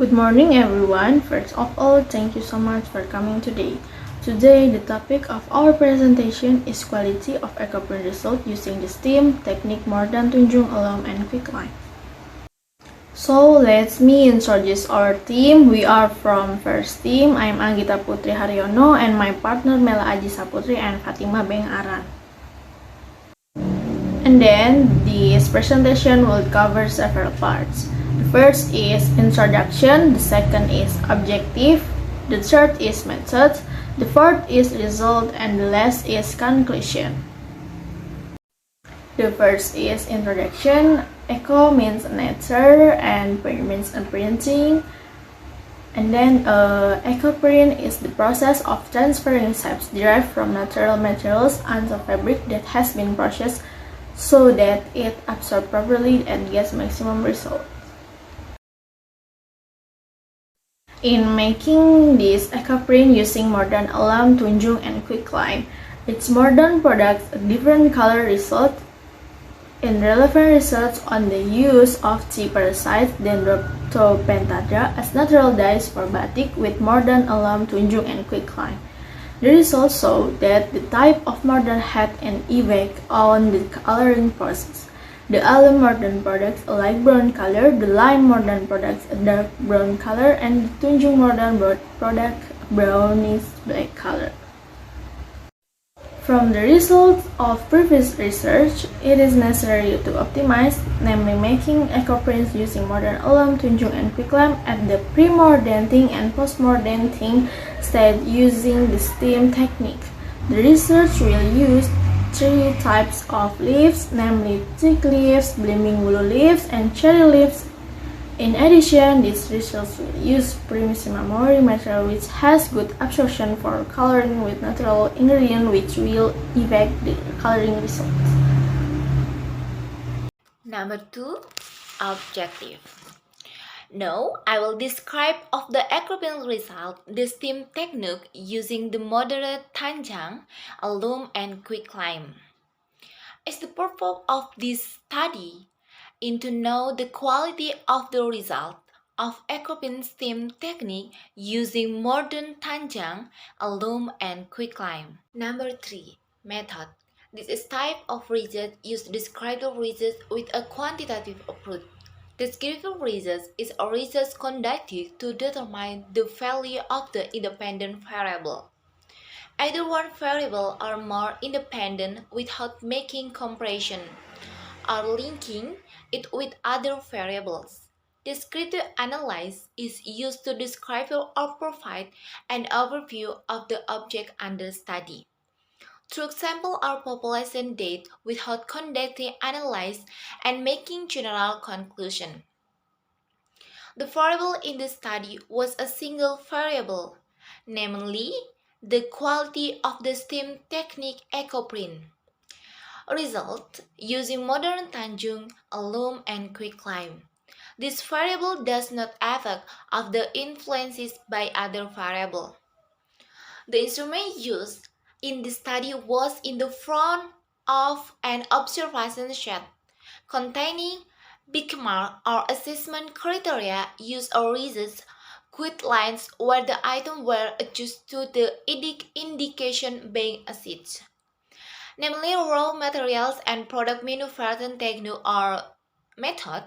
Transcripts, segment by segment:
Good morning everyone. First of all, thank you so much for coming today. Today, the topic of our presentation is quality of ecoprint result using the STEAM technique more than tunjung, alarm, and quicklime. So, let me introduce our team. We are from first team. I'm Anggita Putri Haryono and my partner Mela Aji Saputri and Fatimah Benga Aran. And then, this presentation will cover several parts. The first is introduction, the second is objective, the third is method, the fourth is result, and the last is conclusion. The first is introduction. Eco means nature and print means printing. And then ecoprint is the process of transferring shapes derived from natural materials onto fabric that has been processed so that it absorbs properly and gets maximum result. In making this ecoprint using modern alarm, tunjung, and quicklime, its modern products a different color result in relevant research on the use of cheaper sites than rhodopentadra as natural dyes for batik with modern alarm, tunjung, and quicklime. The results show that the type of modern had an effect on the coloring process. The alum modern products a light brown color, the lime modern products a dark brown color, and the tunjung modern product brownish black color. From the results of previous research, it is necessary to optimize, namely making ecoprints using modern alum, tunjung, and quicklime at the pre-mordanting and post-mordanting stage using the STEAM technique. The research will use three types of leaves, namely thick leaves, blooming willow leaves, and cherry leaves. In addition, this research will use primissima mori material which has good absorption for coloring with natural ingredient which will affect the coloring results. Number 2. Objective. Now, I will describe of the ecoprint result the STEAM technique using the moderate tanjang, alum, and quicklime. It's the purpose of this study in to know the quality of the result of ecoprint STEAM technique using modern tanjang, alum, and quicklime. Number 3. Method. This is type of research used to describe the research with a quantitative approach. Descriptive research is a research conducted to determine the value of the independent variable. Either one variable or more independent without making comparison or linking it with other variables. Descriptive analysis is used to describe or provide an overview of the object under study. Through sample or population data without conducting analysis and making general conclusion. The variable in the study was a single variable, namely the quality of the STEAM technique ecoprint. Result using modern tanjung, alum, and quicklime. This variable does not affect of the influences by other variable. The instrument used in the study was in the front of an observation sheet containing benchmark or assessment criteria used or reasons with lines where the items were adjusted to the indication being assessed. Namely, raw materials and product manufacturing technique or method.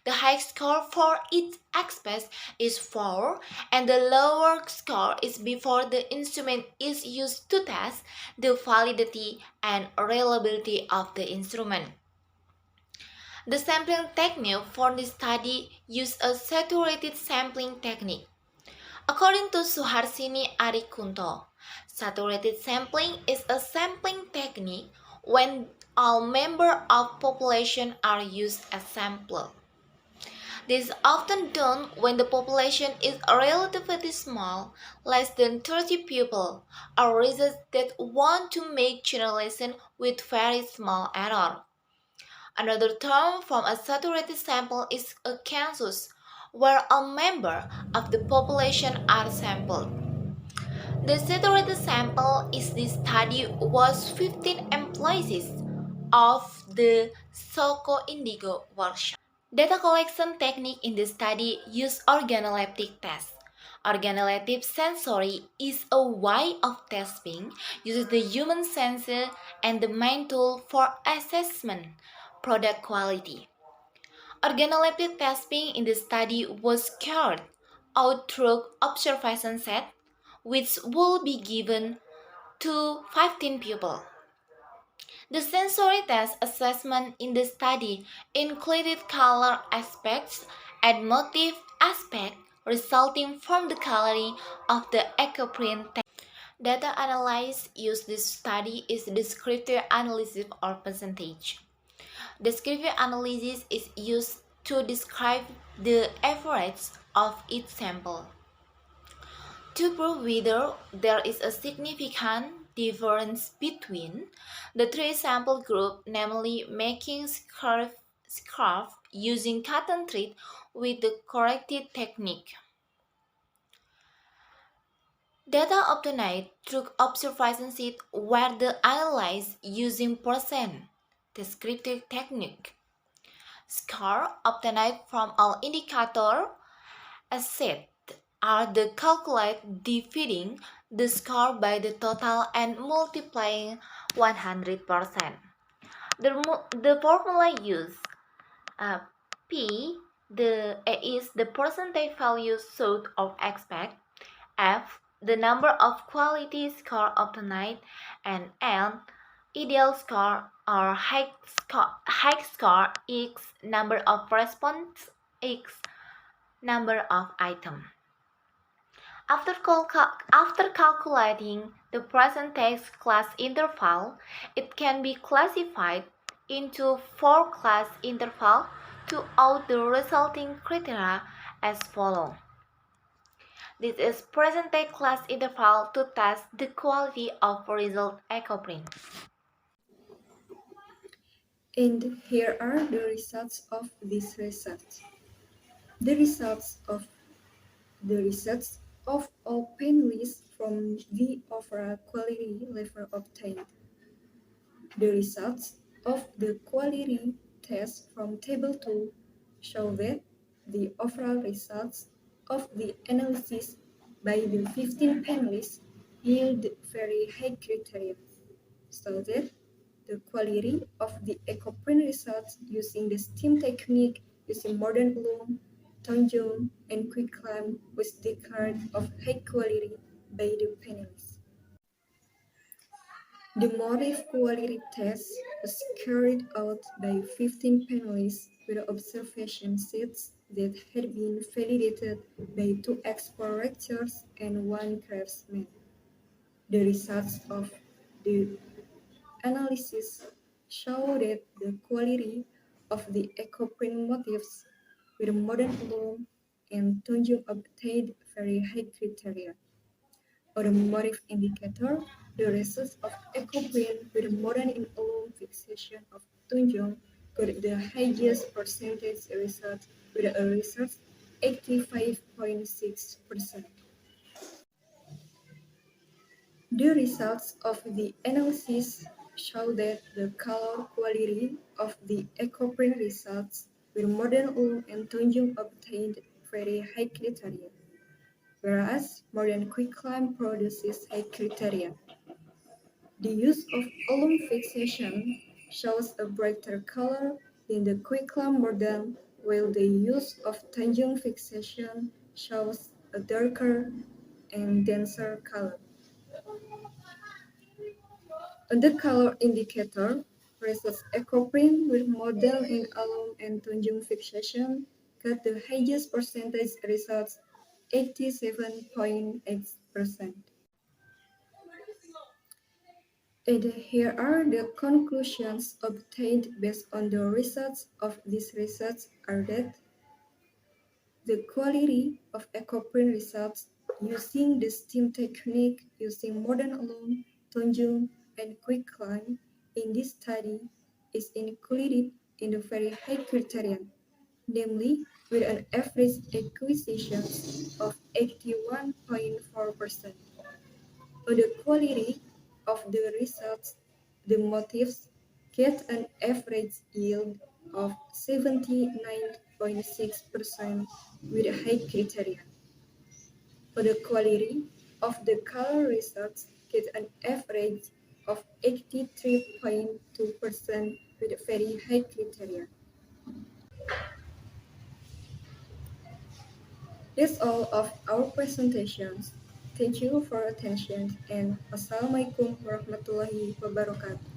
The high score for each aspect is 4 and the lower score is before the instrument is used to test the validity and reliability of the instrument. The sampling technique for this study used a saturated sampling technique. According to Suharsini Arikunto, saturated sampling is a sampling technique when all members of population are used as sample. This is often done when the population is relatively small, less than 30 people, or research that want to make generalization with very small error. Another term from a saturated sample is a census, where a member of the population are sampled. The saturated sample is the study was 15 employees of the Soko Indigo workshop. Data collection technique in this study use organoleptic tests. Organoleptic sensory is a way of testing uses the human sensor and the mind tool for assessment product quality. Organoleptic testing in the study was carried out through observation set, which will be given to 15 people. The sensory test assessment in the study included color aspects and motive aspect resulting from the coloring of the ecoprint text. Data analysis used this study is descriptive analysis or percentage. Descriptive analysis is used to describe the average of each sample. To prove whether there is a significant difference between the three sample groups, namely making scarf using cotton thread with the corrected technique. Data obtained through observation sheet were the analyzed using percent descriptive technique. Score obtained from all indicator assets are the calculate dividing the score by the total and multiplying 100%. The formula used uh, P is the percentage value sought or expect, F the number of quality score obtained, and N ideal score or high score X number of response X number of items. After calculating the percentage class interval, it can be classified into four class intervals to out the resulting criteria as follows. This is percentage class interval to test the quality of result ecoprint. And here are the results of this research. The results of all panelists from the overall quality level obtained. The results of the quality test from Table 2 show that the overall results of the analysis by the 15 panelists yield very high criteria, so that the quality of the ecoprint results using the STEAM technique using modern bloom, Tonjung, and quick climb was declared of high quality by the panelists. The motif quality test was carried out by 15 panelists with observation sets that had been validated by two explorators and one craftsman. The results of the analysis show that the quality of the ecoprint motifs with modern loom and Tunjung obtained very high criteria. Automotive indicator, the results of ecoprint with modern in alone fixation of Tunjung got the highest percentage result with a result 85.6%. The results of the analysis show that the color quality of the ecoprint results with modern wool and Tunjung obtained very high criteria, whereas modern quicklime produces high criteria. The use of alum fixation shows a brighter color than the quicklime model, while the use of Tanjung fixation shows a darker and denser color. On the color indicator, versus ecoprint with model in alum and Tanjung fixation got the highest percentage results, 87.8%. And here are the conclusions obtained based on the results of this research are that the quality of ecoprint results using the STEAM technique using modern alum, Tonjung, and quicklime in this study is included in the very high criterion, namely with an average acquisition of 81.4%. On the quality of the results, the motifs get an average yield of 79.9%. 88.6% with a high criterion. For the quality of the color results get an average of 83.2% with a very high criterion. That's all of our presentations. Thank you for your attention and Assalamualaikum warahmatullahi wabarakatuh.